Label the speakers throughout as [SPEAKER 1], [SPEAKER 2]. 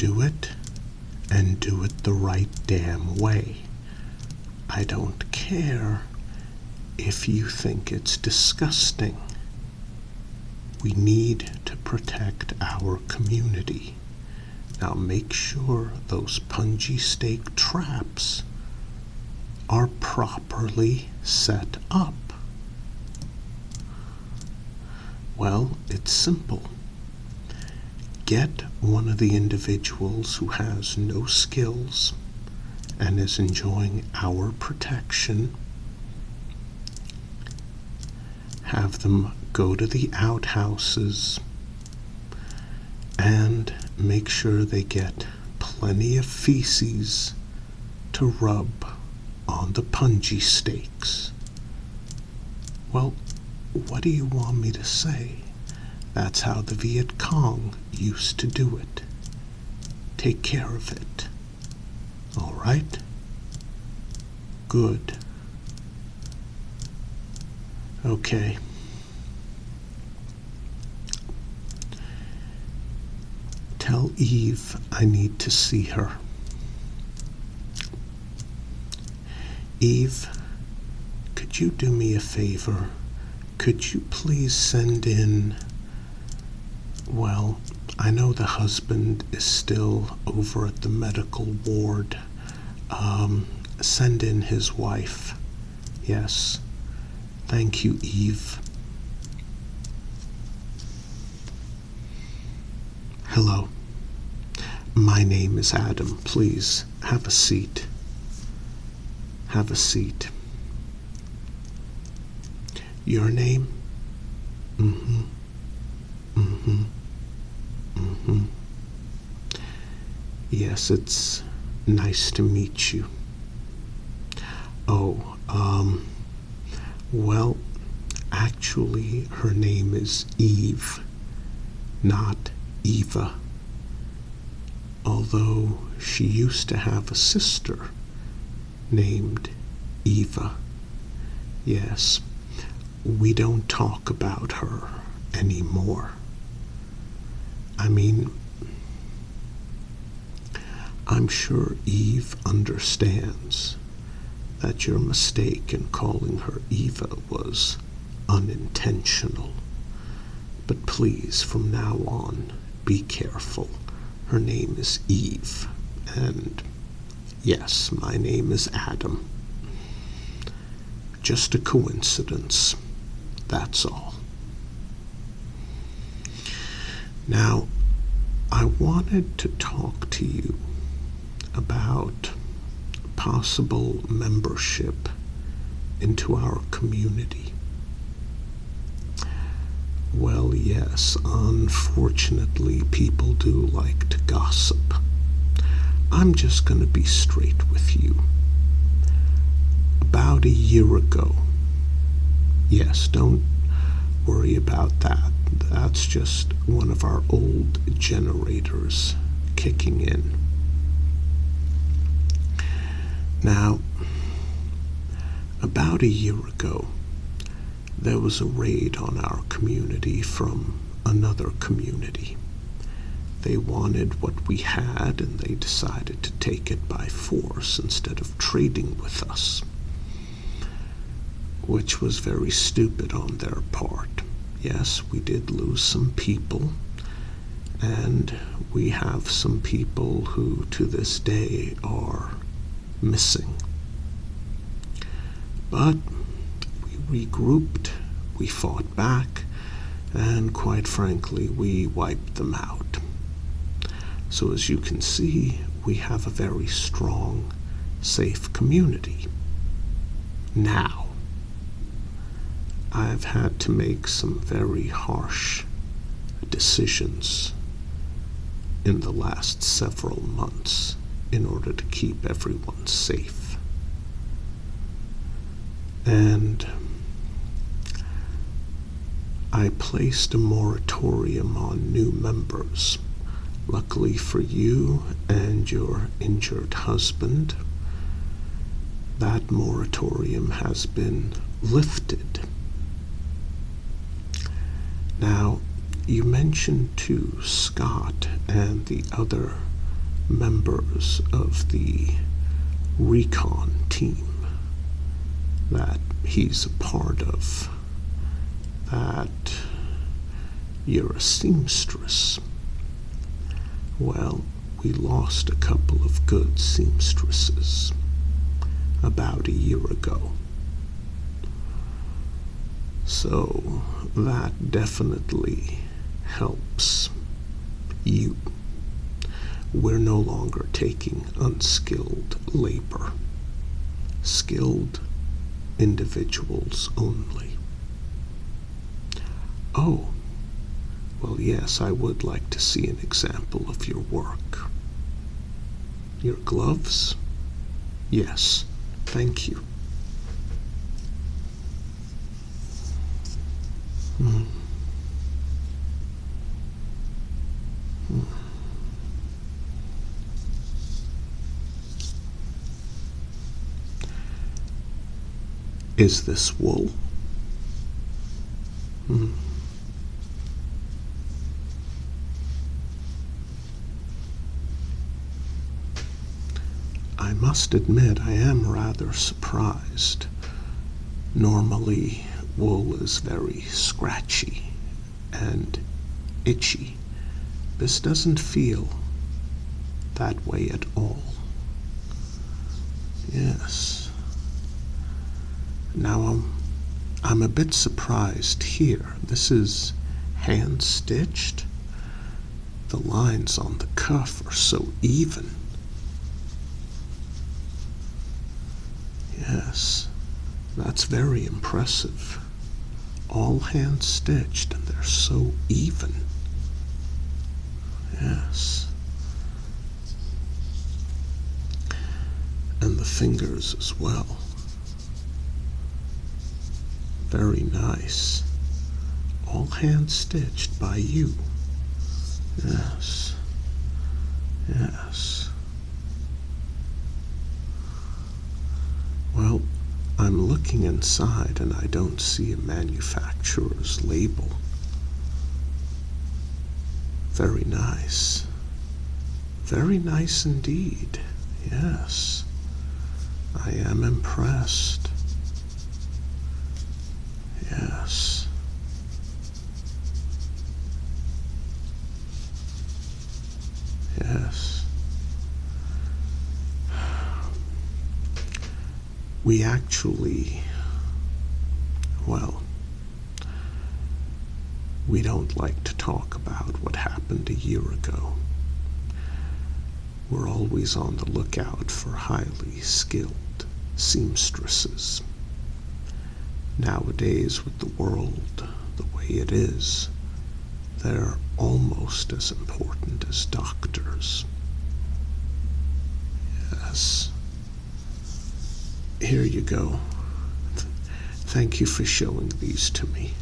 [SPEAKER 1] do it, and do it the right damn way. I don't care if you think it's disgusting. We need to protect our community. Now make sure those punji steak traps are properly set up. Well, it's simple. Get one of the individuals who has no skills and is enjoying our protection. Have them go to the outhouses and make sure they get plenty of feces to rub on the punji steaks. Well, what do you want me to say? That's how the Viet Cong used to do it. Take care of it. All right? Good. Okay. Tell Eve I need to see her. Eve, could you do me a favor? Could you please send in, well, I know the husband is still over at the medical ward. Send in his wife. Yes. Thank you, Eve. Hello. My name is Adam. Please, have a seat. Have a seat. Your name? Mm-hmm. Mm-hmm. Mm-hmm. Yes, it's nice to meet you. Oh, well, actually, her name is Eve, not Eva. Although she used to have a sister named Eva. Yes, we don't talk about her anymore. I mean, I'm sure Eve understands that your mistake in calling her Eva was unintentional. But please, from now on, be careful. Her name is Eve, and yes, my name is Adam. Just a coincidence, that's all. Now, I wanted to talk to you about possible membership into our community. Well, yes, unfortunately, people do like to gossip. I'm just going to be straight with you. About a year ago, yes, don't worry about that. That's just one of our old generators kicking in. Now, about a year ago, there was a raid on our community from another community. They wanted what we had, and they decided to take it by force instead of trading with us, which was very stupid on their part. Yes, we did lose some people, and we have some people who to this day are missing. But we regrouped, we fought back, and quite frankly, we wiped them out. So as you can see, we have a very strong, safe community. Now, I've had to make some very harsh decisions in the last several months in order to keep everyone safe. And I placed a moratorium on new members. Luckily for you and your injured husband, that moratorium has been lifted. Now, you mentioned to Scott and the other members of the recon team that he's a part of that you're a seamstress. Well, we lost a couple of good seamstresses about a year ago. So that definitely helps you. We're no longer taking unskilled labor. Skilled individuals only. Oh, well, yes, I would like to see an example of your work. Your gloves? Yes, thank you. Hmm. Hmm. Is this wool? Hmm. I must admit I am rather surprised. Normally, wool is very scratchy and itchy. This doesn't feel that way at all. Yes. Now I'm a bit surprised here. This is hand-stitched. The lines on the cuff are so even. Yes, that's very impressive. All hand-stitched, and they're so even. Yes. And the fingers as well. Very nice. All hand-stitched by you. Yes. Yes. Well, I'm looking inside and I don't see a manufacturer's label. Very nice. Very nice indeed. Yes. I am impressed. Yes. Yes. We actually, well, we don't like to talk about what happened a year ago. We're always on the lookout for highly skilled seamstresses. Nowadays, with the world the way it is, they're almost as important as doctors. Yes. Here you go. Thank you for showing these to me.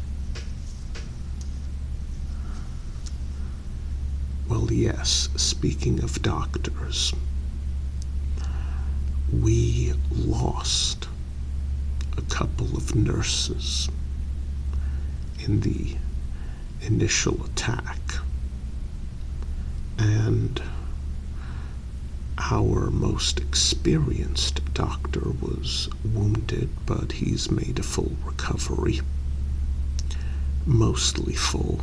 [SPEAKER 1] Well, yes, speaking of doctors, we lost a couple of nurses in the initial attack, and our most experienced doctor was wounded, but he's made a full recovery. Mostly full.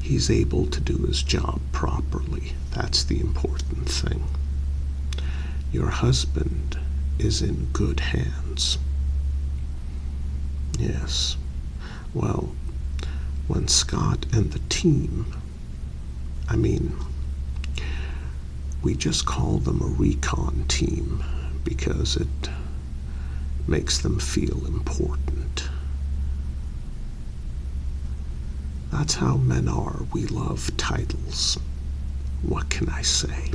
[SPEAKER 1] He's able to do his job properly. That's the important thing. Your husband is in good hands. Yes. Well, when Scott and the team, we just call them a recon team because it makes them feel important. That's how men are. We love titles. What can I say?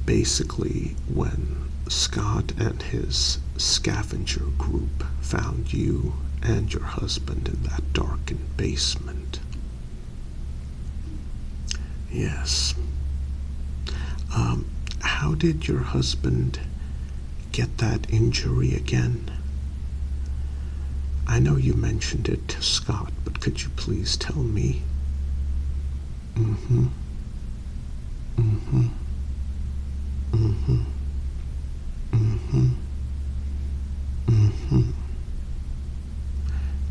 [SPEAKER 1] Basically, when Scott and his scavenger group found you and your husband in that darkened basement. Yes. How did your husband get that injury again? I know you mentioned it to Scott, but could you please tell me? Mm-hmm. Mm-hmm. Mm-hmm. Mm-hmm. Mm-hmm.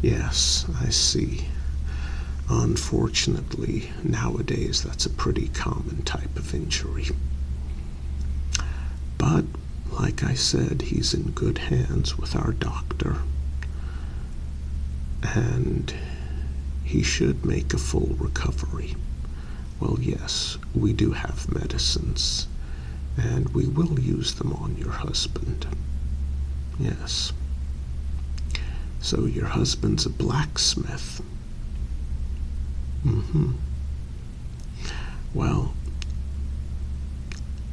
[SPEAKER 1] Yes, I see. Unfortunately, nowadays that's a pretty common type of injury. But, like I said, he's in good hands with our doctor, and he should make a full recovery. Well, yes, we do have medicines, and we will use them on your husband. Yes. So your husband's a blacksmith. Mm-hmm. Well,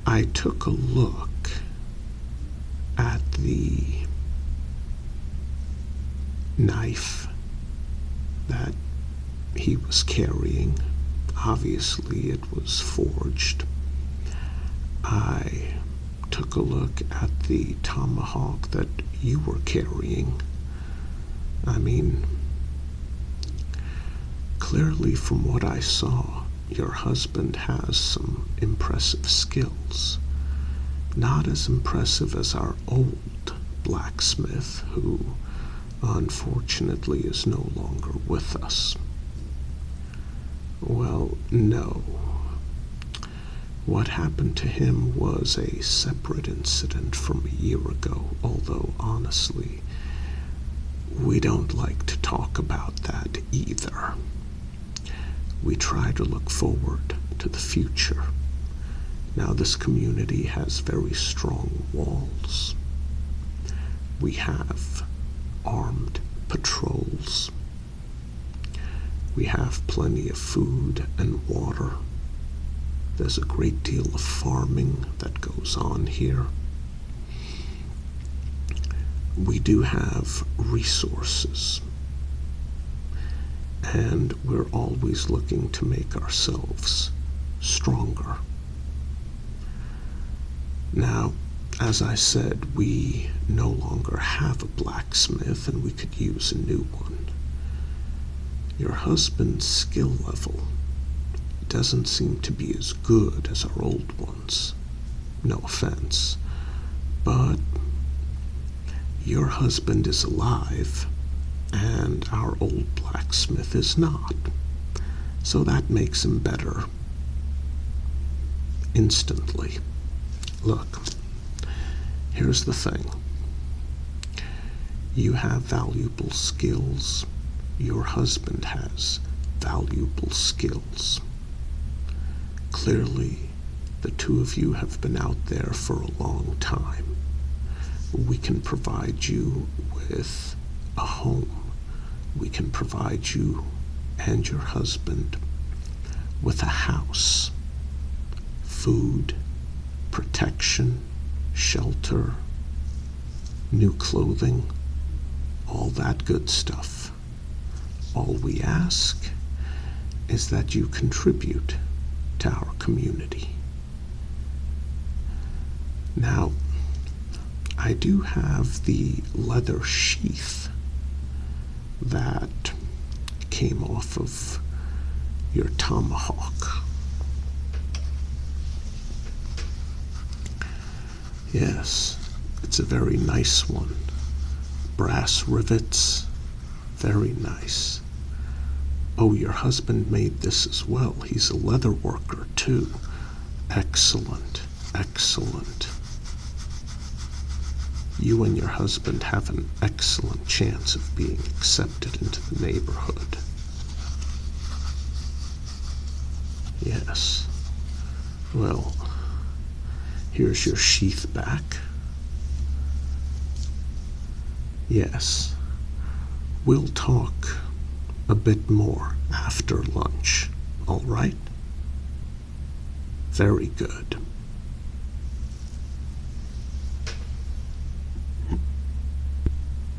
[SPEAKER 1] I took a look at the knife that he was carrying. Obviously, it was forged. I took a look at the tomahawk that you were carrying. I mean, clearly from what I saw, your husband has some impressive skills. Not as impressive as our old blacksmith, who unfortunately is no longer with us. Well, no. What happened to him was a separate incident from a year ago, although honestly, we don't like to talk about that either. We try to look forward to the future. Now, this community has very strong walls. We have armed patrols. We have plenty of food and water. There's a great deal of farming that goes on here. We do have resources, and we're always looking to make ourselves stronger. Now, as I said, we no longer have a blacksmith, and we could use a new one. Your husband's skill level doesn't seem to be as good as our old ones. No offense, but your husband is alive, and our old blacksmith is not. So that makes him better instantly. Look, here's the thing. You have valuable skills. Your husband has valuable skills. Clearly, the two of you have been out there for a long time. We can provide you with a home. We can provide you and your husband with a house, food, protection, shelter, new clothing, all that good stuff. All we ask is that you contribute to our community. Now, I do have the leather sheath that came off of your tomahawk. Yes, it's a very nice one. Brass rivets, very nice. Oh, your husband made this as well. He's a leather worker, too. Excellent, excellent. You and your husband have an excellent chance of being accepted into the neighborhood. Yes. Well, here's your sheath back. Yes. We'll talk a bit more after lunch, all right? Very good.